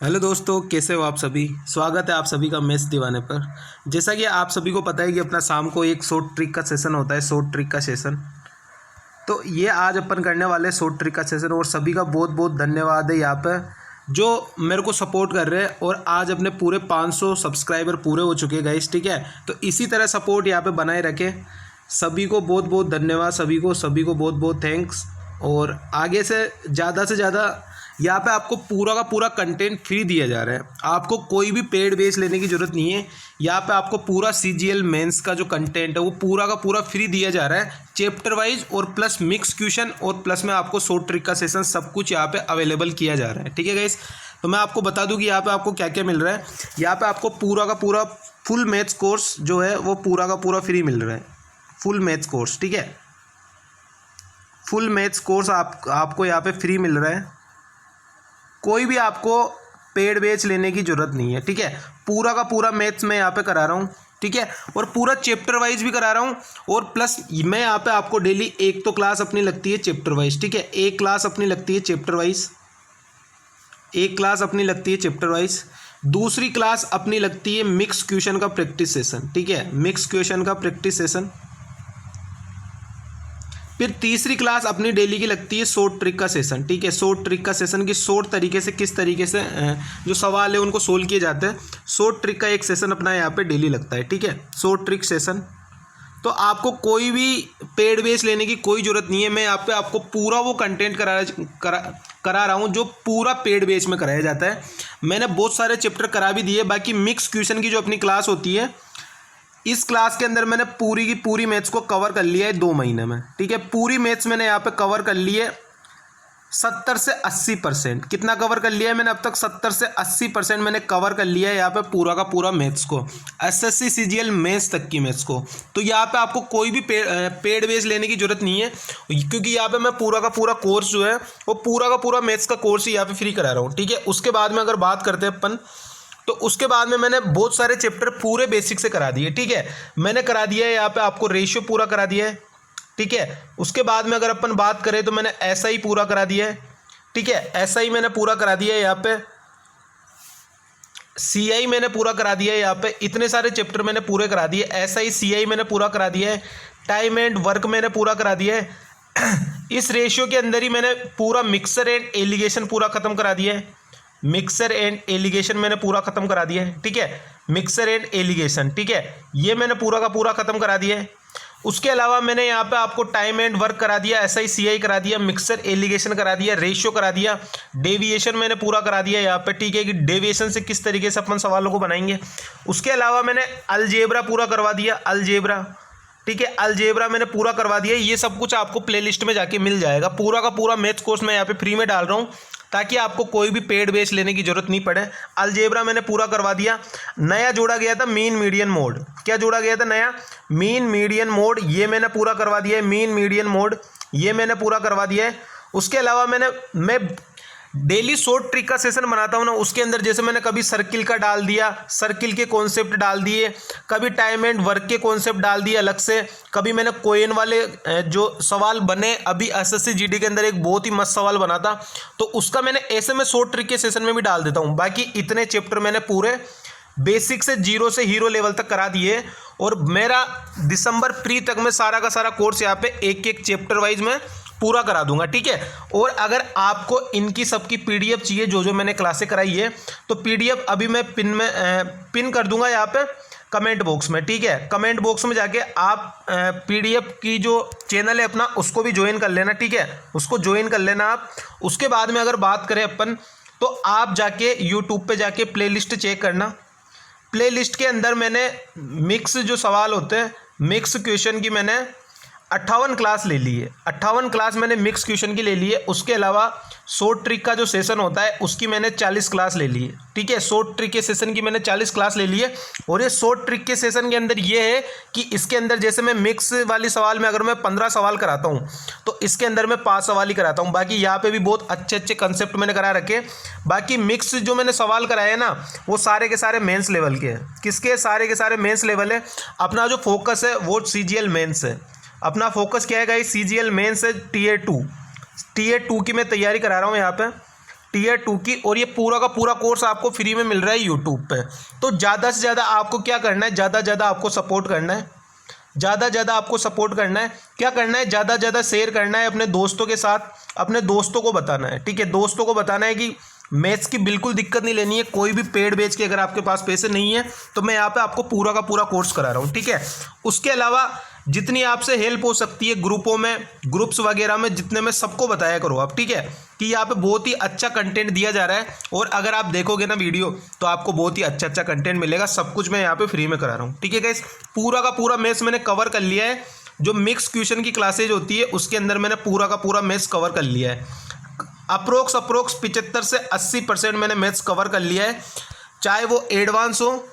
Hello दोस्तों, कैसे हो आप सभी। स्वागत है आप सभी का मैथ्स दीवाने पर। जैसा कि आप सभी को पता है कि अपना शाम को एक शॉर्ट ट्रिक का सेशन होता है, शॉर्ट ट्रिक का सेशन। तो ये आज अपन करने वाले हैं शॉर्ट ट्रिक का सेशन। और सभी का बहुत बहुत धन्यवाद है यहाँ पे जो मेरे को सपोर्ट कर रहे हैं। और आज अपने पूरे 500 सब्सक्राइबर पूरे हो चुके हैं गाइस, ठीक है। तो इसी तरह सपोर्ट यहाँ पे बनाए रखें। सभी को बहुत बहुत धन्यवाद, सभी को बहुत बहुत थैंक्स। और आगे से ज़्यादा यहाँ पे आपको पूरा का पूरा कंटेंट फ्री दिया जा रहा है। आपको कोई भी पेड बेस लेने की ज़रूरत नहीं है। यहाँ पे आपको पूरा CGL मेंस का जो कंटेंट है वो पूरा का पूरा फ्री दिया जा रहा है, चैप्टर वाइज और प्लस मिक्स क्वेश्चन और प्लस में आपको शॉर्ट ट्रिक का सेशन सब कुछ यहाँ पे अवेलेबल किया जा रहा है, ठीक है गाइस। तो मैं आपको बता दूँ कि यहाँ पे आपको क्या क्या मिल रहा है। यहाँ पे आपको पूरा का पूरा फुल मैथ्स कोर्स जो है वो पूरा का पूरा फ्री मिल रहा है। फुल मैथ्स कोर्स, ठीक है। फुल मैथ्स कोर्स आपको यहाँ पे फ्री मिल रहा है। कोई भी आपको पेड बैच लेने की ज़रूरत नहीं है, ठीक है। पूरा का पूरा मैथ्स मैं यहाँ पे करा रहा हूँ, ठीक है। और पूरा चैप्टर वाइज भी करा रहा हूँ। और प्लस मैं यहाँ पे आपको डेली एक तो क्लास अपनी लगती है चैप्टर वाइज, ठीक है। एक क्लास अपनी लगती है चैप्टर वाइज, एक क्लास अपनी लगती है चैप्टर वाइज। दूसरी क्लास अपनी लगती है मिक्स क्वेश्चन का प्रैक्टिस सेशन, ठीक है। मिक्स क्वेश्चन का प्रैक्टिस सेशन। फिर तीसरी क्लास अपनी डेली की लगती है शॉर्ट ट्रिक का सेशन, ठीक है। शॉर्ट ट्रिक का सेशन की शॉर्ट तरीके से किस तरीके से जो सवाल है उनको सोल्व किए जाते हैं, शॉर्ट ट्रिक का एक सेशन अपना यहाँ पे डेली लगता है, ठीक है। Short trick session. तो आपको कोई भी पेड बेस लेने की कोई ज़रूरत नहीं है। मैं यहाँ पे आपको पूरा वो कंटेंट करा रहा हूँ जो पूरा पेड बेस में कराया जाता है। मैंने बहुत सारे चैप्टर करा भी दिए। बाकी मिक्स क्वेश्चन की जो अपनी क्लास होती है, इस क्लास के अंदर मैंने पूरी की पूरी मैथ्स को कवर कर लिया है 2 महीने में, ठीक है। पूरी मैथ्स मैंने यहाँ पे कवर कर ली है 70 से 80%। कितना कवर कर लिया है मैंने अब तक? 70 से 80% मैंने कवर कर लिया है यहाँ पे पूरा का पूरा मैथ्स को, SSC CGL मेंस तक की मैथ्स को। तो यहाँ पे आपको कोई भी पेड बेस लेने की जरूरत नहीं है, क्योंकि यहाँ पे मैं पूरा का पूरा कोर्स जो है वो पूरा का पूरा मैथ्स का कोर्स ही यहाँ पे फ्री करा रहा हूँ, ठीक है। उसके बाद में अगर बात करते हैं अपन, तो उसके बाद में मैंने बहुत सारे चैप्टर पूरे बेसिक से करा दिए, ठीक है। मैंने करा दिया है यहाँ पे आपको रेशियो पूरा करा दिया है, ठीक है। उसके बाद में अगर अपन बात करें तो मैंने SI पूरा करा दिया है, ठीक है। SI मैंने पूरा करा दिया है यहाँ पे, CI मैंने पूरा करा दिया है यहाँ पे। इतने सारे चैप्टर मैंने पूरे करा दिए। SI CI मैंने पूरा करा दिया है। टाइम एंड वर्क मैंने पूरा करा दिया है। इस रेशियो के अंदर ही मैंने पूरा मिक्सर एंड एलिगेशन पूरा खत्म करा दिया है। मिक्सर एंड एलिगेशन मैंने पूरा खत्म करा दिया है, ठीक है। मिक्सर एंड एलिगेशन, ठीक है, ये मैंने पूरा का पूरा खत्म करा दिया है। उसके अलावा मैंने यहाँ पे आपको टाइम एंड वर्क करा दिया, SI CI करा दिया, मिक्सर एलिगेशन करा दिया, रेशियो करा दिया, डेविएशन मैंने पूरा करा दिया यहाँ पे, ठीक है, कि डेविएशन से किस तरीके से अपन सवालों को बनाएंगे। उसके अलावा मैंने अलजेब्रा पूरा करवा दिया, अलजेब्रा, ठीक है। अलजेब्रा मैंने पूरा करवा दिया। ये सब कुछ आपको प्लेलिस्ट में जाके मिल जाएगा। पूरा का पूरा मैथ्स कोर्स मैं यहाँ पे फ्री में डाल रहा हूँ ताकि आपको कोई भी पेड बेस लेने की जरूरत नहीं पड़े। अलजेब्रा मैंने पूरा करवा दिया। नया जोड़ा गया था मीन मीडियन मोड। क्या जोड़ा गया था नया? मीन मीडियन मोड, ये मैंने पूरा करवा दिया है। मीन मीडियन मोड ये मैंने पूरा करवा दिया है। उसके अलावा मैं डेली शॉर्ट ट्रिक का सेशन बनाता हूँ ना, उसके अंदर जैसे मैंने कभी सर्किल का डाल दिया, सर्किल के कॉन्सेप्ट डाल दिए, कभी टाइम एंड वर्क के कॉन्सेप्ट डाल दिए अलग से, कभी मैंने कोइन वाले जो सवाल बने, अभी SSC GD के अंदर एक बहुत ही मस्त सवाल बना था, तो उसका मैंने ऐसे में शॉर्ट ट्रिक के सेशन में भी डाल देता हूँ। बाकी इतने चैप्टर मैंने पूरे बेसिक से 0 से हीरो लेवल तक करा दिए। और मेरा दिसंबर प्री तक में सारा का सारा कोर्स यहाँ पे एक एक चैप्टर वाइज में पूरा करा दूंगा, ठीक है। और अगर आपको इनकी सबकी PDF चाहिए जो जो मैंने क्लासें कराई है, तो PDF अभी मैं पिन कर दूंगा यहाँ पे कमेंट बॉक्स में, ठीक है। कमेंट बॉक्स में जाके आप PDF की जो चैनल है अपना उसको भी ज्वाइन कर लेना, ठीक है। उसको ज्वाइन कर लेना आप। उसके बाद में अगर बात करें अपन, तो आप जाके यूट्यूब पे जाके प्लेलिस्ट चेक करना। प्लेलिस्ट के अंदर मैंने मिक्स जो सवाल होते हैं, मिक्स क्वेश्चन की मैंने 58 क्लास ले ली है। 58 क्लास मैंने मिक्स क्वेश्चन की ले ली है। उसके अलावा शॉर्ट ट्रिक का जो सेशन होता है उसकी मैंने 40 क्लास ले ली है, ठीक है। शॉर्ट ट्रिक के सेशन की मैंने 40 क्लास ले ली है। और ये शॉर्ट ट्रिक के सेशन के अंदर ये है कि इसके अंदर जैसे मैं मिक्स वाली सवाल में अगर मैं 15 सवाल कराता हूँ, तो इसके अंदर मैं 5 सवाल ही कराता हूँ। बाकी यहाँ पे भी बहुत अच्छे अच्छे कंसेप्ट मैंने करा रखे। बाकी मिक्स जो मैंने सवाल कराए ना, वो सारे के सारे मेंस लेवल के हैं। किसके? सारे के सारे मेंस लेवल है। अपना जो फोकस है वो CGL मेंस है। अपना फोकस क्या है गाइस? CGL मेंस है, TA 2 की मैं तैयारी करा रहा हूँ यहाँ पे। टीयर 2 की, और ये पूरा का पूरा कोर्स आपको फ्री में मिल रहा है यूट्यूब पे। तो ज़्यादा से ज़्यादा आपको क्या करना है, ज़्यादा से ज़्यादा आपको सपोर्ट करना है, ज़्यादा से ज़्यादा आपको सपोर्ट करना है। क्या करना है, ज़्यादा से ज़्यादा शेयर करना है अपने दोस्तों के साथ, अपने दोस्तों को बताना है, ठीक है। दोस्तों को बताना है कि मैथ्स की बिल्कुल दिक्कत नहीं लेनी है, कोई भी पेड बेच के, अगर आपके पास पैसे नहीं है तो मैं यहाँ पे आपको पूरा का पूरा कोर्स करा रहा हूँ, ठीक है। उसके अलावा जितनी आपसे हेल्प हो सकती है ग्रुपों में, ग्रुप्स वगैरह में, जितने में सबको बताया करो आप, ठीक है, कि यहाँ पे बहुत ही अच्छा कंटेंट दिया जा रहा है। और अगर आप देखोगे ना वीडियो तो आपको बहुत ही अच्छा अच्छा कंटेंट मिलेगा। सब कुछ मैं यहाँ पे फ्री में करा रहा हूँ, ठीक है गाइस। पूरा का पूरा मैथ्स मैंने कवर कर लिया है। जो मिक्स क्वेश्चन की क्लासेज होती है उसके अंदर मैंने पूरा का पूरा मैथ्स कवर कर लिया है। अप्रोक्स 75 से 80% मैंने मैथ्स कवर कर लिया है। चाहे वो एडवांस हो,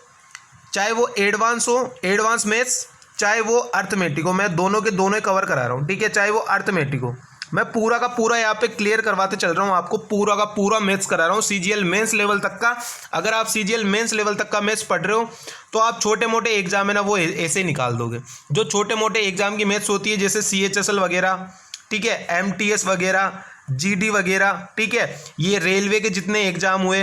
एडवांस मैथ्स, चाहे वो अर्थमेटिक हो, मैं दोनों के दोनों ही कवर करा रहा हूँ, ठीक है। चाहे वो अर्थमेटिक हो, मैं पूरा का पूरा यहाँ पे क्लियर करवाते चल रहा हूँ आपको। पूरा का पूरा मैथ्स करा रहा हूँ सीजीएल मेंस लेवल तक का। अगर आप सीजीएल मेंस लेवल तक का मैथ्स पढ़ रहे हो तो आप छोटे मोटे एग्जाम है ना वो ऐसे ही निकाल दोगे। जो छोटे मोटे एग्जाम की मैथ्स होती है जैसे CHSL वगैरह, ठीक है, MTS वगैरह, GD वगैरह, ठीक है, ये रेलवे के जितने एग्जाम हुए,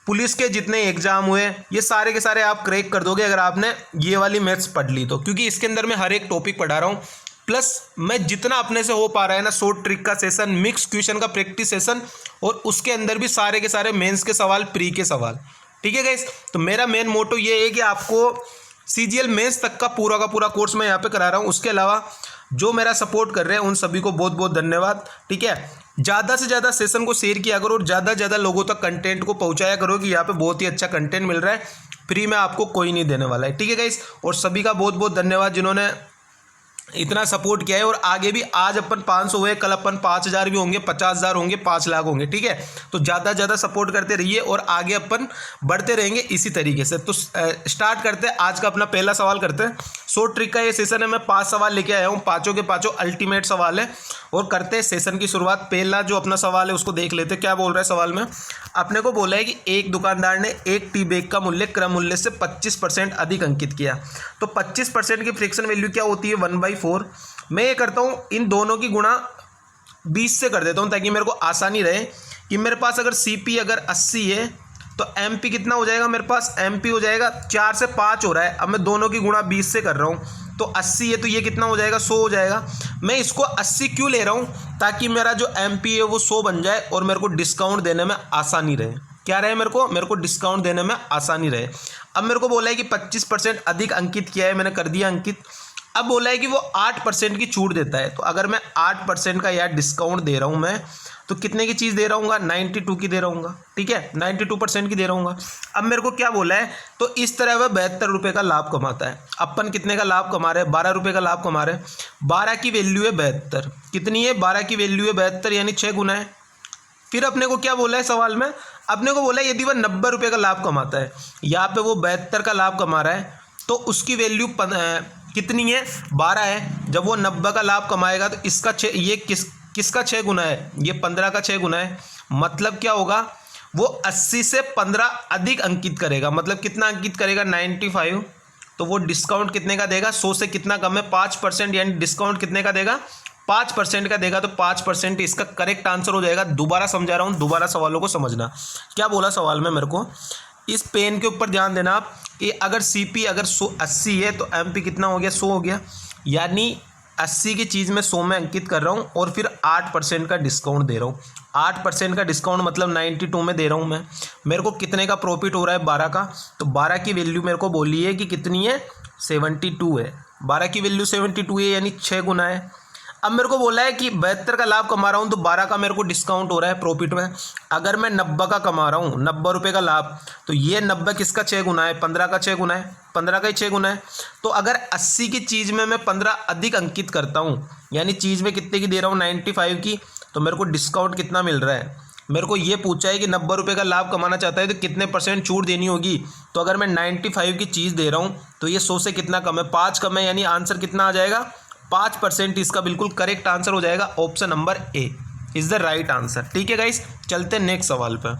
पुलिस के जितने एग्जाम हुए, ये सारे के सारे आप क्रैक कर दोगे अगर आपने ये वाली मैथ्स पढ़ ली तो। क्योंकि इसके अंदर मैं हर एक टॉपिक पढ़ा रहा हूँ, प्लस मैं जितना अपने से हो पा रहा है ना, शॉर्ट ट्रिक का सेशन, मिक्स क्वेश्चन का प्रैक्टिस सेशन, और उसके अंदर भी सारे के सारे मेंस के सवाल, प्री के सवाल, ठीक है गाइस। तो मेरा मेन मोटो ये है कि आपको सीजीएल मेंस तक का पूरा कोर्स मैं यहाँ पे करा रहा हूँ। उसके अलावा जो मेरा सपोर्ट कर रहे हैं उन सभी को बहुत बहुत धन्यवाद, ठीक है। ज़्यादा से ज़्यादा सेशन को शेयर किया करो और ज़्यादा से ज़्यादा लोगों तक कंटेंट को पहुँचाया करो कि यहाँ पे बहुत ही अच्छा कंटेंट मिल रहा है, फ्री में आपको कोई नहीं देने वाला है, ठीक है गाइस। और सभी का बहुत बहुत धन्यवाद जिन्होंने इतना सपोर्ट किया है। और आगे भी, आज अपन 500 हुए, कल अपन 5000 भी होंगे, 50,000 होंगे, 5 लाख होंगे, ठीक है। तो ज़्यादा से ज़्यादा सपोर्ट करते रहिए और आगे अपन बढ़ते रहेंगे इसी तरीके से। तो स्टार्ट करते हैं, आज का अपना पहला सवाल करते हैं। शॉर्ट ट्रिक का ये सेशन है, मैं 5 सवाल लेके आया हूँ, पाँचों के पाँचों अल्टीमेट सवाल है। और करते हैं सेशन की शुरुआत। पहला जो अपना सवाल है उसको देख लेते हैं। क्या बोल रहा है सवाल में, अपने को बोला है कि एक दुकानदार ने एक टी बैग का मूल्य क्रम मूल्य से 25% अधिक अंकित किया। तो 25% की फ्रैक्शन वैल्यू क्या होती है, 1/4। मैं ये करता हूँ, इन दोनों की गुणा 20 से कर देता हूँ ताकि मेरे को आसानी रहे कि मेरे पास अगर CP अगर 80 है तो MP कितना हो जाएगा, मेरे पास MP हो जाएगा 4 से 5 हो रहा है। अब मैं दोनों की गुणा 20 से कर रहा हूँ तो 80 है तो ये कितना हो जाएगा, 100 हो जाएगा। मैं इसको 80 क्यों ले रहा हूँ, ताकि मेरा जो MP है वो 100 बन जाए और मेरे को डिस्काउंट देने में आसानी रहे। क्या रहे, मेरे को डिस्काउंट देने में आसानी रहे। अब मेरे को बोला है कि 25% अधिक अंकित किया है, मैंने कर दिया अंकित। अब बोला है कि वो 8% की छूट देता है। तो अगर मैं 8% का यार डिस्काउंट दे रहा हूँ मैं, तो कितने की चीज़ दे रहा हूँ, 92 की दे रहा हूँ, ठीक है, 92% की दे रहा हूँ। अब मेरे को क्या बोला है, तो इस तरह वह 72 रुपये का लाभ कमाता है। अपन कितने का लाभ कमा रहे हैं, 12 रुपये का लाभ कमा रहे हैं। 12 की वैल्यू है 72, कितनी है, 12 की वैल्यू है 72, यानी 6 गुना है। फिर अपने को क्या बोला है सवाल में, अपने को बोला है यदि वह 90 रुपये का लाभ कमाता है, यहाँ पे वो 72 का लाभ कमा रहा है, तो उसकी वैल्यू कितनी है, 12 है। जब वो 90 का लाभ कमाएगा तो इसका 6, ये किसका 6 गुना है, ये 15 का 6 गुना है। मतलब क्या होगा, वो 80 से 15 अधिक अंकित करेगा। मतलब कितना अंकित करेगा, 95। तो वो डिस्काउंट कितने का देगा, 100 से कितना कम है, 5%, यानी डिस्काउंट कितने का देगा, 5% का देगा। तो 5% इसका करेक्ट आंसर हो जाएगा। दोबारा समझा रहा हूँ, दोबारा सवालों को समझना। क्या बोला सवाल में, मेरे को इस पेन के ऊपर ध्यान देना आप कि अगर CP अगर 80 है तो MP कितना हो गया, 100 हो गया। यानी 80 की चीज़ में 100 में अंकित कर रहा हूँ और फिर 8% का डिस्काउंट दे रहा हूँ। 8% का डिस्काउंट मतलब 92 में दे रहा हूँ मैं। मेरे को कितने का प्रॉफिट हो रहा है, 12 का। तो 12 की वैल्यू मेरे को बोली है कि कितनी है, 72 है। 12 की वैल्यू 72 है, यानी 6 गुना है। अब मेरे को बोला है कि 72 का लाभ कमा रहा हूँ तो 12 का मेरे को डिस्काउंट हो रहा है प्रॉफिट में। अगर मैं 90 का कमा रहा हूँ, 90 रुपये का लाभ, तो ये 90 किसका 6 गुना है, 15 का 6 गुना है, 15 का ही 6 गुना है। तो अगर 80 की चीज़ में मैं 15 अधिक अंकित करता हूँ, यानी चीज़ में कितने की दे रहा हूँ, 95 की, तो मेरे को डिस्काउंट कितना मिल रहा है। मेरे को ये पूछा है कि 90 रुपये का लाभ कमाना चाहता है तो कितने % छूट देनी होगी। तो अगर मैं 95 की चीज़ दे रहा हूँ तो ये 100 से कितना कम है, 5 कम है, यानी आंसर कितना आ जाएगा, 5%। इसका बिल्कुल करेक्ट आंसर हो जाएगा option number A is the right answer. ठीक है गाइस, चलते हैं नेक्स्ट सवाल पर।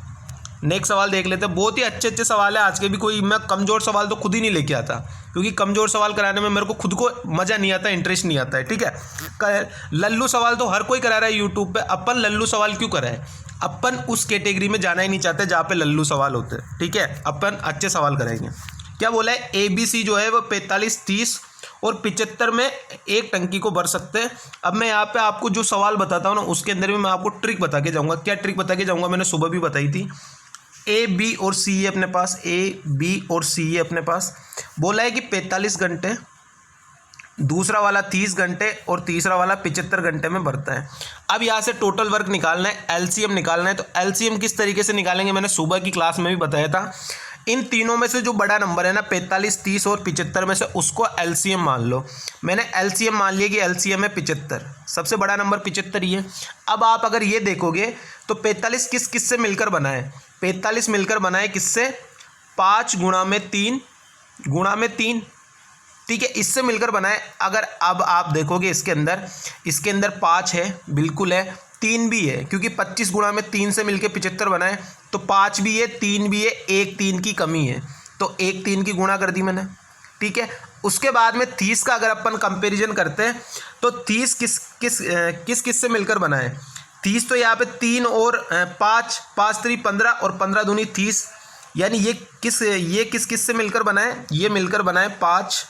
नेक्स्ट सवाल देख लेते हैं। बहुत ही अच्छे अच्छे सवाल है आज के भी। कोई मैं कमज़ोर सवाल तो खुद ही नहीं लेके आता, क्योंकि कमज़ोर सवाल कराने में मेरे को खुद को मज़ा नहीं आता, इंटरेस्ट नहीं आता है। ठीक है, लल्लू सवाल तो हर कोई करा रहा है यूट्यूब पे, अपन लल्लू सवाल क्यों कराए। अपन उस कैटेगरी में जाना ही नहीं चाहते जहाँ पे लल्लू सवाल होते हैं, ठीक है। अपन अच्छे सवाल करेंगे। क्या बोला है, ABC जो है वो 45, 30 और 75 में एक टंकी को भर सकते हैं। अब मैं यहाँ पे आपको जो सवाल बताता हूँ ना, उसके अंदर भी मैं आपको ट्रिक बता के जाऊँगा। क्या ट्रिक बता के जाऊँगा, मैंने सुबह भी बताई थी। A, B और C है अपने पास, A, B और C है अपने पास। बोला है कि 45 घंटे, दूसरा वाला 30 घंटे और तीसरा वाला 75 घंटे में भरता है। अब यहाँ से टोटल वर्क निकालना है, LCM निकालना है। तो LCM किस तरीके से निकालेंगे, मैंने सुबह की क्लास में भी बताया था। इन तीनों में से जो बड़ा नंबर है ना 45, 30 और 75 में से, उसको LCM मान लो। मैंने LCM मान लिया कि LCM है 75, सबसे बड़ा नंबर 75 ही है। अब आप अगर ये देखोगे तो 45 किस किस से मिलकर बना है, 45 मिलकर बना है किससे, 5 गुणा में 3 गुणा में 3, ठीक है, इससे मिलकर बना है। अगर अब आप देखोगे इसके अंदर 5 है, बिल्कुल है, 3 भी है, क्योंकि 25 गुणा में 3 से मिलकर 75 बना है। तो 5 भी है, 3 भी है, एक 3 की कमी है, तो एक 3 की गुणा कर दी मैंने, ठीक है। उसके बाद में 30 का अगर अपन कंपैरिजन करते हैं तो 30 किस से मिलकर बना है, 30 तो यहाँ पे 3 और 5, 5 3 15 और 15 दूनी 30, यानी ये किस से मिलकर बना है, ये मिलकर बना है 5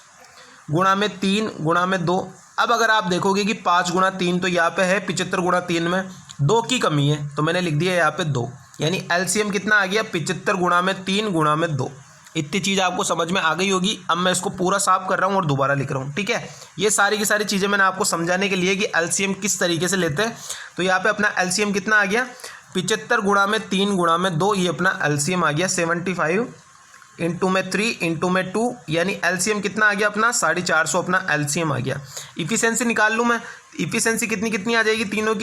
गुणा में 3 गुणा में 2। अब अगर आप देखोगे कि 5 गुणा 3 तो यहाँ पे है 75 गुणा 3 में 2 की कमी है, तो मैंने लिख दिया यहाँ पे 2, यानी LCM कितना आ गया, 75 गुणा में 3 गुणा में 2। इतनी चीज़ आपको समझ में आ गई होगी। अब मैं इसको पूरा साफ कर रहा हूँ और दोबारा लिख रहा हूँ, ठीक है। ये सारी की सारी चीज़ें मैंने आपको समझाने के लिए कि LCM किस तरीके से लेते हैं। तो यहाँ पे अपना LCM कितना आ गया, 75 गुणा में 3 गुणा में 2, ये अपना LCM आ गया 75 इंटू में 3 इंटू में 2, यानी LCM कितना आ गया अपना 450, अपना LCM आ गया। इफिशिएंसी निकाल लूँ मैं, इफिशिएंसी कितनी आ जाएगी, तीनों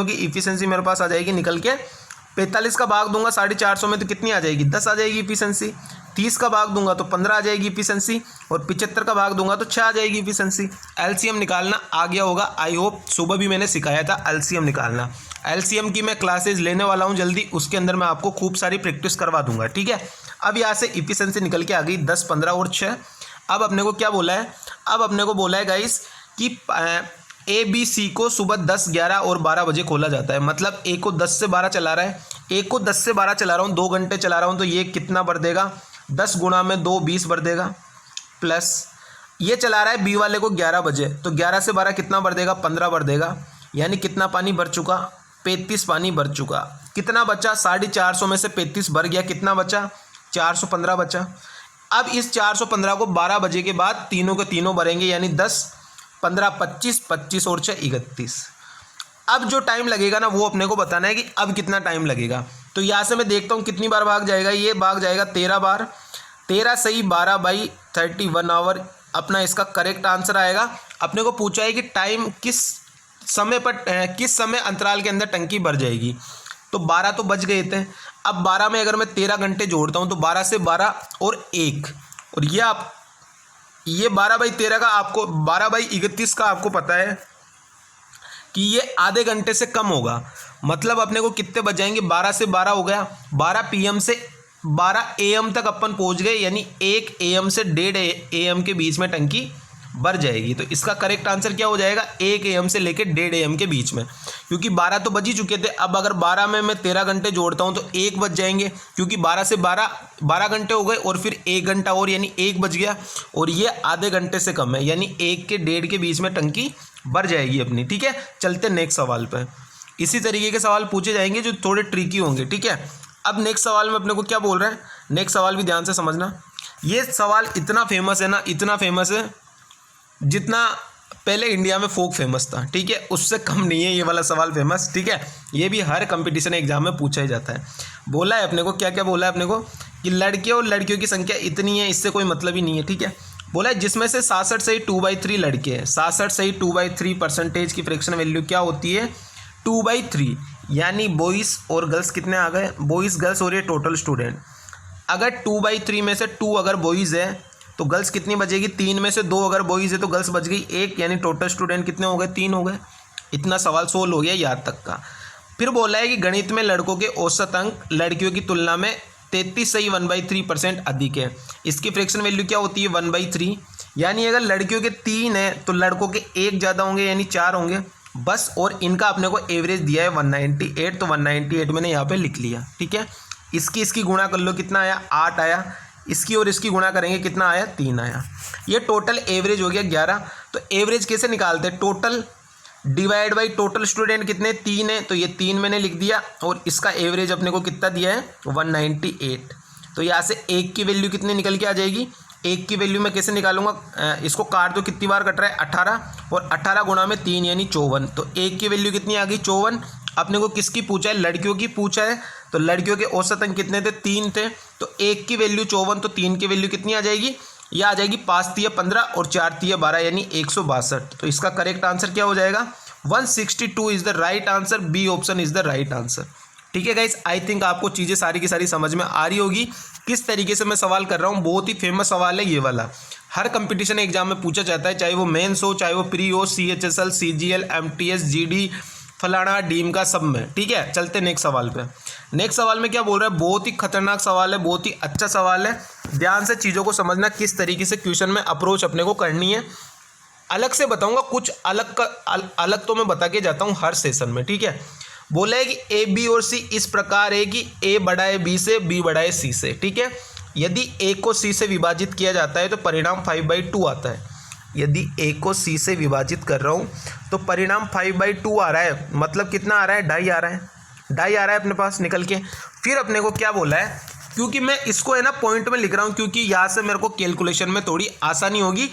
की इफिशिएंसी मेरे पास आ जाएगी निकल के। 45 का भाग दूंगा 450 में तो कितनी आ जाएगी, 10 आ जाएगी इफिशिएंसी। 30 का भाग दूंगा तो 15 आ जाएगी इफिशिएंसी, और 75 का भाग दूंगा तो 6 आ जाएगी इफिशिएंसी। LCM निकालना आ गया होगा, आई होप। सुबह भी मैंने सिखाया था LCM निकालना। LCM की मैं क्लासेज लेने वाला हूँ जल्दी, उसके अंदर मैं आपको खूब सारी प्रैक्टिस करवा दूंगा, ठीक है। अब यहाँ से इफिशिएंसी निकल के आ गई 10, 15 और 6। अब अपने को क्या बोला है, अब अपने को बोला है गाइस कि ABC को सुबह 10, 11 और 12 बजे खोला जाता है। मतलब A को 10 से 12 चला रहा है, A को 10 से 12 चला रहा हूँ, 2 घंटे चला रहा हूँ, तो ये कितना भर देगा, 10 गुणा में 2 20 भर देगा। प्लस ये चला रहा है B वाले को 11 बजे, तो 11 से 12 कितना भर देगा, 15 भर देगा। यानी कितना पानी भर चुका, 35 पानी भर चुका। कितना बचा, 450 में से 35 भर गया, कितना बचा, 415 बचा। अब इस 415 को 12 बजे के बाद तीनों के तीनों भरेंगे, यानी 10, 15, 25, 25 और 6 31। अब जो टाइम लगेगा ना वो अपने को बताना है कि अब कितना टाइम लगेगा। तो यहाँ से मैं देखता हूँ कितनी बार भाग जाएगा, ये भाग जाएगा 13 बार, 13 सही 12/31 आवर अपना इसका करेक्ट आंसर आएगा। अपने को पूछा है कि टाइम किस समय अंतराल के अंदर टंकी भर जाएगी। तो 12 तो बच गए थे। अब 12 में अगर मैं 13 घंटे जोड़ता हूँ तो 12 से 12 और 1, और ये 12/13 का आपको 12/31 का आपको पता है कि ये आधे घंटे से कम होगा। मतलब अपने को कितने बच जाएंगे, 12 से 12 हो गया, 12 PM से 12 AM तक अपन पहुंच गए, यानी 1 AM से 1:30 AM के बीच में टंकी भर जाएगी। तो इसका करेक्ट आंसर क्या हो जाएगा, 1 AM से लेकर 1:30 AM के बीच में, क्योंकि 12 तो बज ही चुके थे। अब अगर 12 में मैं 13 घंटे जोड़ता हूं तो 1 बच जाएंगे, क्योंकि 12 से 12 घंटे हो गए, और फिर 1 घंटा और, यानी 1 बच गया, और ये आधे घंटे से कम है, यानी 1 के 1:30 के बीच में टंकी भर जाएगी अपनी, ठीक है। चलते नेक्स्ट सवाल पे। इसी तरीके के सवाल पूछे जाएंगे जो थोड़े ट्रिकी होंगे, ठीक है। अब नेक्स्ट सवाल में अपने को क्या बोल रहा है, नेक्स्ट सवाल भी ध्यान से समझना। ये सवाल इतना फेमस है ना, इतना फेमस है जितना पहले इंडिया में फोक फेमस था, ठीक है, उससे कम नहीं है ये वाला सवाल फेमस, ठीक है। ये भी हर कंपटीशन एग्जाम में पूछा ही जाता है। बोला है अपने को, क्या क्या बोला है अपने को, कि लड़के और लड़कियों की संख्या इतनी है, इससे कोई मतलब ही नहीं है, ठीक है। बोला है जिसमें से 66 सही 2/3 लड़के हैं, 66 सही 2/3% की फ्रैक्शन वैल्यू क्या होती है, 2/3, यानी बॉयज़ और गर्ल्स कितने आ गए, बॉयज़ गर्ल्स और ये टोटल स्टूडेंट। अगर 2/3 में से 2 अगर बॉयज़ है तो गर्ल्स कितनी बचेगी, 3 में से 2 अगर बॉयज़ है तो गर्ल्स बच गई 1, यानी टोटल स्टूडेंट कितने हो गए, 3 हो गए। इतना सवाल सोल्व हो गया याद तक का। फिर बोला है कि गणित में लड़कों के औसत अंक लड़कियों की तुलना में 33 सही 1/3% अधिक है। इसकी फ्रैक्शन वैल्यू क्या होती है, 1/3, यानी अगर लड़कियों के 3 है तो लड़कों के 1 ज़्यादा होंगे, यानी 4 होंगे। बस। और इनका अपने को एवरेज दिया है 198, तो 198 मैंने यहाँ पे लिख लिया, ठीक है। इसकी गुणा कर लो, कितना आया 8 आया। इसकी और इसकी गुणा करेंगे, कितना आया 3 आया। ये टोटल एवरेज हो गया 11। तो एवरेज कैसे निकालते हैं, total divide by total student कितने 3 है, तो ये 3 मैंने लिख दिया। और इसका एवरेज अपने को कितना दिया है 198। तो यहाँ से 1 की वैल्यू कितनी निकल के आ जाएगी, 1 की वैल्यू मैं कैसे निकालूंगा, इसको काट दो, कितनी बार कट रहा है 18, और 18 गुणा में 3 यानी 54। तो 1 की वैल्यू कितनी आ गई 54। अपने को किसकी पूछा है, लड़कियों की पूछा है। तो लड़कियों के औसत अंक कितने थे 3 थे। तो 1 की वैल्यू 54, तो 3 की वैल्यू कितनी आ जाएगी, यह आ जाएगी 5 तिया 15 और 4 तिया 12 यानी 162। तो इसका करेक्ट आंसर क्या हो जाएगा 162 is the right answer. B option is the right answer. ठीक है गाइस, आई थिंक आपको चीज़ें सारी की सारी समझ में आ रही होगी किस तरीके से मैं सवाल कर रहा हूँ। बहुत ही फेमस सवाल है ये वाला, हर कंपटीशन एग्जाम में पूछा जाता है, चाहे वो मेंस हो, चाहे वो प्री हो, CHSL, CGL, MTS, GD, फलाना डीम का सब में। ठीक है, चलते नेक्स्ट सवाल पे। नेक्स्ट सवाल में क्या बोल रहा है, बहुत ही खतरनाक सवाल है, बहुत ही अच्छा सवाल है। ध्यान से चीज़ों को समझना, किस तरीके से क्वेश्चन में अप्रोच अपने को करनी है। अलग से बताऊंगा, कुछ अलग तो मैं बता के जाता हूँ हर सेशन में। ठीक है, बोला है कि A, B और C इस प्रकार है कि A बड़ा है B से, B बड़ा है C से। ठीक है, यदि A को C से विभाजित किया जाता है तो परिणाम 5/2 आता है। यदि A को C से विभाजित कर रहा हूँ तो परिणाम 5/2 आ रहा है, मतलब कितना आ रहा है 2.5 आ रहा है, 2.5 आ रहा है अपने पास निकल के। फिर अपने को क्या बोला है, क्योंकि मैं इसको है ना पॉइंट में लिख रहा हूँ, क्योंकि यहाँ से मेरे को कैलकुलेशन में थोड़ी आसानी होगी,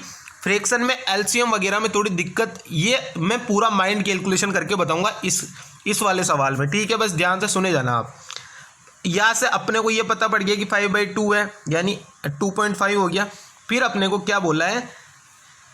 फ्रैक्शन में LCM वगैरह में थोड़ी दिक्कत, ये मैं पूरा माइंड कैलकुलेशन करके बताऊंगा इस वाले सवाल में। ठीक है, बस ध्यान से सुने जाना आप। यहाँ से अपने को ये पता पड़ गया कि 5/2 है, यानी 2.5 हो गया। फिर अपने को क्या बोला है,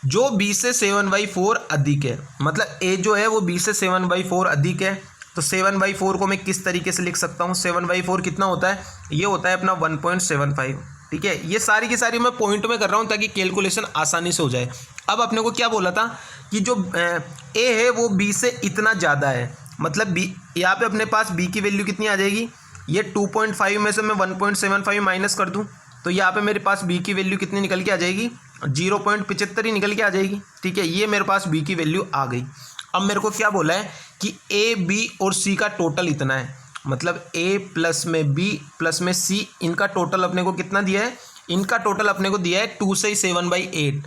जो B से 7/4 अधिक है, मतलब A जो है वो B से 7/4 अधिक है। तो 7/4 को मैं किस तरीके से लिख सकता हूँ, 7/4 कितना होता है, ये होता है अपना 1.75। ठीक है, ये सारी की सारी मैं पॉइंट में कर रहा हूँ ताकि कैलकुलेशन आसानी से हो जाए। अब अपने को क्या बोला था कि जो A है वो B से इतना ज़्यादा है, मतलब B, यहाँ पे अपने पास B की वैल्यू कितनी आ जाएगी, ये 2.5 में से मैं 1.75 माइनस कर दूँ तो यहाँ पे मेरे पास B की वैल्यू कितनी निकल के आ जाएगी, 0.75 ही निकल के आ जाएगी। ठीक है, ये मेरे पास B की वैल्यू आ गई। अब मेरे को क्या बोला है कि A, B और C का टोटल इतना है, मतलब A प्लस में B प्लस में C, इनका टोटल अपने को कितना दिया है, इनका टोटल अपने को दिया है 2 से 7/8।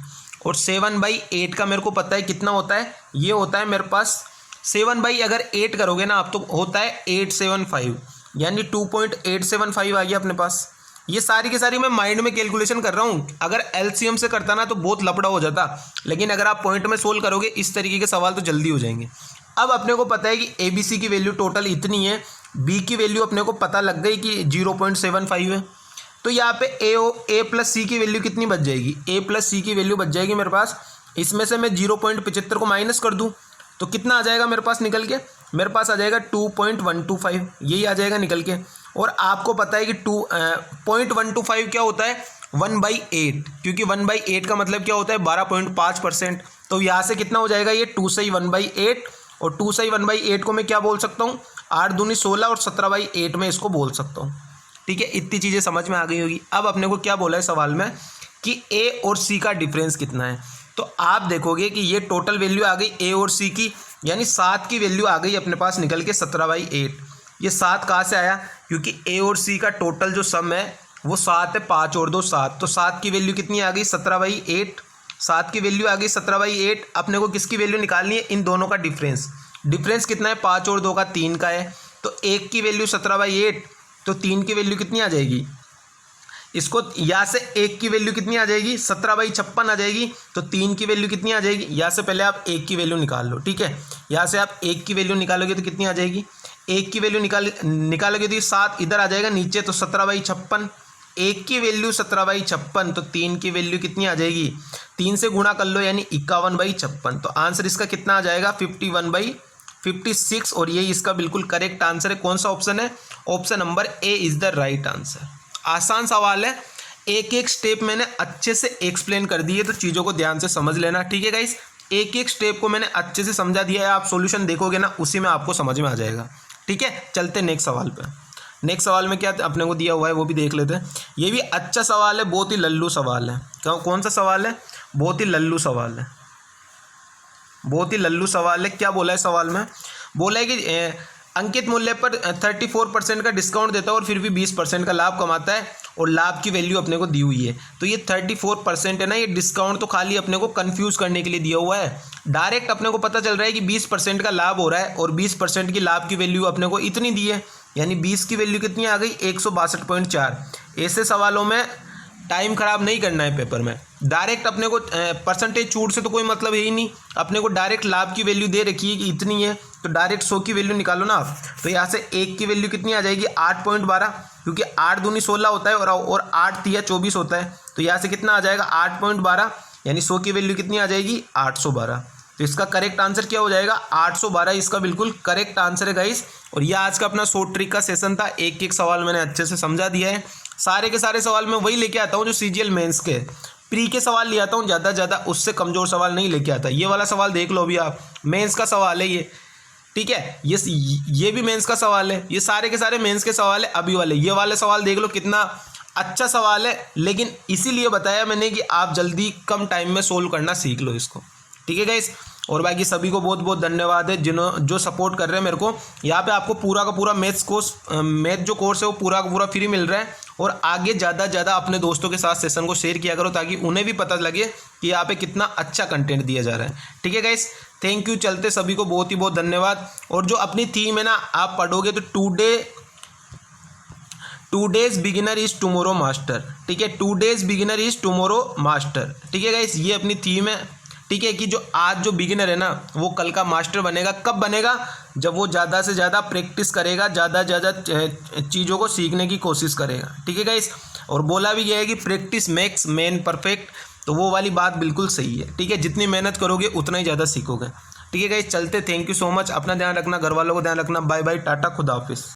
और 7/8 का मेरे को पता है कितना होता है, ये होता है मेरे पास 7/8 करोगे ना आप तो होता है 875, यानी 2.875 आ गया अपने पास। ये सारी की सारी मैं माइंड में कैलकुलेशन कर रहा हूँ, अगर LCM से करता ना तो बहुत लफड़ा हो जाता, लेकिन अगर आप पॉइंट में सोल्व करोगे इस तरीके के सवाल तो जल्दी हो जाएंगे। अब अपने को पता है कि ABC की वैल्यू टोटल इतनी है, B की वैल्यू अपने को पता लग गई कि 0.75 है। तो यहाँ पे A प्लस C की वैल्यू कितनी बच जाएगी, A प्लस C की वैल्यू बच जाएगी मेरे पास, इसमें से मैं 0.75 को माइनस कर दूँ तो कितना आ जाएगा मेरे पास निकल के, मेरे पास आ जाएगा 2.125, यही आ जाएगा निकल के। और आपको पता है कि 2.125 क्या होता है 1/8, क्योंकि 1/8 का मतलब क्या होता है 12.5%। तो यहाँ से कितना हो जाएगा, ये 2 से ही 1/8, और 2 से ही 1/8 को मैं क्या बोल सकता हूँ, 8 दूनी 16 और 17/8 में इसको बोल सकता हूँ। ठीक है, इतनी चीज़ें समझ में आ गई होगी। अब अपने को क्या बोला है सवाल में कि A और C का डिफरेंस कितना है, तो आप देखोगे कि ये टोटल वैल्यू आ गई A और C की, यानी 7 की वैल्यू आ गई अपने पास निकल के 17/8। ये 7 कहाँ से आया, क्योंकि A और C का टोटल जो सम है वो 7 है, 5 और 2 7, तो 7 की वैल्यू कितनी आ गई 17/8। 7 की वैल्यू आ गई 17/8। अपने को किसकी वैल्यू निकालनी है, इन दोनों का डिफरेंस कितना है, 5 और 2 का 3 का है। तो 1 की वैल्यू 17/8, तो 3 की वैल्यू कितनी आ जाएगी, इसको यहाँ से 1 की वैल्यू कितनी आ जाएगी 17/56 आ जाएगी। तो 3 की वैल्यू कितनी आ जाएगी, यहाँ से पहले आप 1 की वैल्यू निकाल लो। ठीक है, यहाँ से आप 1 की वैल्यू निकालोगे तो कितनी आ जाएगी, 1 की वैल्यू निकालोगे तो ये 7 इधर आ जाएगा नीचे, तो 17/56। 1 की वैल्यू 17/56, तो 3 की वैल्यू कितनी आ जाएगी, 3 से गुणा कर लो यानी 51/56। तो आंसर इसका कितना आ जाएगा 51/56, और ये इसका बिल्कुल करेक्ट आंसर है। कौन सा ऑप्शन है, option number A is the right answer. आसान सवाल है, एक एक स्टेप मैंने अच्छे से एक्सप्लेन कर दिए, तो चीज़ों को ध्यान से समझ लेना। ठीक है गाइस, एक एक स्टेप को मैंने अच्छे से समझा दिया है, आप सॉल्यूशन देखोगे ना उसी में आपको समझ में आ जाएगा। ठीक है, चलते नेक्स्ट सवाल पे। नेक्स्ट सवाल में क्या अपने को दिया हुआ है वो भी देख लेते हैं। ये भी अच्छा सवाल है, बहुत ही लल्लू सवाल है। कौन सा सवाल है, बहुत ही लल्लू सवाल है, बहुत ही लल्लू सवाल है। क्या बोला है सवाल में? बोला है कि अंकित मूल्य पर 34% का डिस्काउंट देता है और फिर भी 20% का लाभ कमाता है और लाभ की वैल्यू अपने को दी हुई है। तो ये 34% है ना, ये डिस्काउंट तो खाली अपने को कंफ्यूज करने के लिए दिया हुआ है। डायरेक्ट अपने को पता चल रहा है कि 20% का लाभ हो रहा है और 20% की लाभ की वैल्यू अपने को इतनी दी है, यानी 20 की वैल्यू कितनी आ गई? 162.4। ऐसे सवालों में टाइम खराब नहीं करना है पेपर में। डायरेक्ट अपने को परसेंटेज छूट से तो कोई मतलब है ही नहीं। अपने को डायरेक्ट लाभ की वैल्यू दे रखी है कि इतनी है, तो डायरेक्ट 100 की वैल्यू निकालो ना आप। तो यहाँ से 1 की वैल्यू कितनी आ जाएगी? 8.12, क्योंकि 8 दूनी 16 होता है और 8 तिया 24 होता है। तो यहाँ से कितना आ जाएगा? 8.12, यानी 100 की वैल्यू कितनी आ जाएगी? 812। तो इसका करेक्ट आंसर क्या हो जाएगा? 812 इसका बिल्कुल करेक्ट आंसर है गाइस। और यह आज का अपना शॉर्ट ट्रिक का सेशन था। एक एक सवाल मैंने अच्छे से समझा दिया है। सारे के सारे सवाल मैं वही लेके आता हूँ जो सीजीएल मेंस के, प्री के सवाल ले आता हूँ ज़्यादा ज़्यादा, उससे कमज़ोर सवाल नहीं लेके आता। ये वाला सवाल देख लो अभी आप, मेंस का सवाल है ये, ठीक है। ये भी मेंस का सवाल है, ये सारे के सारे मेंस के सवाल है अभी वाले। ये वाले सवाल देख लो, कितना अच्छा सवाल है। लेकिन इसीलिए बताया मैंने कि आप जल्दी कम टाइम में सोल्व करना सीख लो इसको, ठीक है गाइस। और बाकी सभी को बहुत बहुत धन्यवाद है जो सपोर्ट कर रहे हैं मेरे को। यहाँ पे आपको पूरा का पूरा मैथ जो कोर्स है वो पूरा का पूरा फ्री मिल रहा है। और आगे ज़्यादा ज़्यादा अपने दोस्तों के साथ सेशन को शेयर किया करो, ताकि उन्हें भी पता लगे कि यहाँ पे कितना अच्छा कंटेंट दिया जा रहा है, ठीक है गाइस। Thank you. चलते सभी को बहुत ही बहुत धन्यवाद। और जो अपनी थीम है ना, आप पढ़ोगे तो today's beginner is tomorrow master, ठीक है। Today's beginner is tomorrow master, ठीक है गाइस। ये अपनी थीम है, ठीक है, कि जो आज जो बिगिनर है ना, वो कल का मास्टर बनेगा। कब बनेगा? जब वो ज़्यादा से ज़्यादा प्रैक्टिस करेगा, ज़्यादा चीज़ों को सीखने की कोशिश करेगा, ठीक है गाइस। और बोला भी गया है कि प्रैक्टिस मेक्स मैन परफेक्ट, तो वो वाली बात बिल्कुल सही है, ठीक है। जितनी मेहनत करोगे उतना ही ज़्यादा सीखोगे, ठीक है गाइस। चलते, थैंक यू सो मच। अपना ध्यान रखना, घर वालों को ध्यान रखना। बाय बाय, टाटा, खुदा हाफिज़।